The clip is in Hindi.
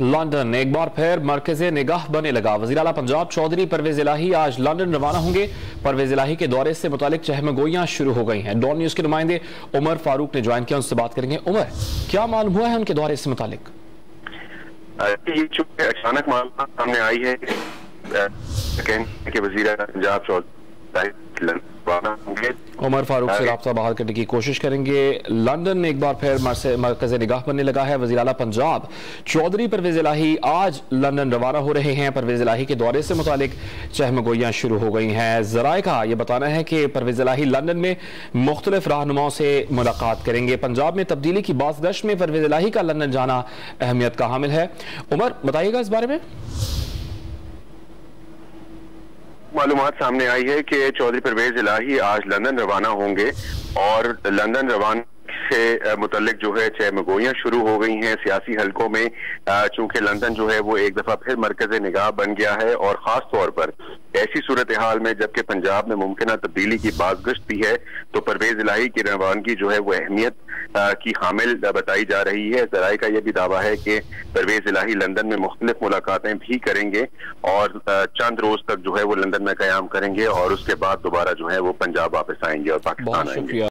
लंदन एक बार फिर मरकज़े निगाह बने लगा। वज़ीर आला पंजाब चौधरी परवेज इलाही आज लंदन रवाना होंगे। परवेज इलाही के दौरे से मुतालिक चहमगोइयां शुरू हो गई हैं। डॉन न्यूज़ के नुमाइंदे उमर फारूक ने ज्वाइन किया, उनसे बात करेंगे। उमर, क्या मालूम हुआ है उनके दौरे से मुतालिक? ये चूंकि अचानक मालूम सामने आई है कि वज़ीर आला पंजाब चौधरी होंगे। उमर फारूक से राब्ता बहाल करने की कोशिश करेंगे। लंदन एक बार फिर मरकज़ निगाह बनने लगा है। वज़ीर आला पंजाब चौधरी परवेज इलाही आज लंदन रवाना हो रहे हैं। परवेज इलाही के दौरे से मुतालिक चहमगोइयां शुरू हो गई हैं। ज़राए का यह बताना है कि परवेज इलाही लंदन में मुख्तलिफ रहनुमाओं से मुलाकात करेंगे। पंजाब में तब्दीली की बाज़गश्त में परवेज इलाही का लंदन जाना अहमियत का हामिल है। उमर, बताइएगा इस बारे में। मालूमात सामने आई है कि चौधरी परवेज इलाही आज लंदन रवाना होंगे और लंदन रवाना से मुतल्लिक जो है चहमगोइयां शुरू हो गई हैं सियासी हलकों में। चूंकि लंदन जो है वो एक दफा फिर मरकज़ निगाह बन गया है और खास तौर पर ऐसी सूरत हाल में जबकि पंजाब में मुमकिन तब्दीली की बाज़गश्त भी है, तो परवेज इलाही की रवानगी जो है वो अहमियत की हामिल बताई जा रही है। ज़राए का यह भी दावा है कि परवेज इलाही लंदन में मुख्तलिफ मुलाकातें भी करेंगे और चंद रोज तक जो है वो लंदन में क़याम करेंगे और उसके बाद दोबारा जो है वो पंजाब वापस आएंगे और पाकिस्तान आएंगे।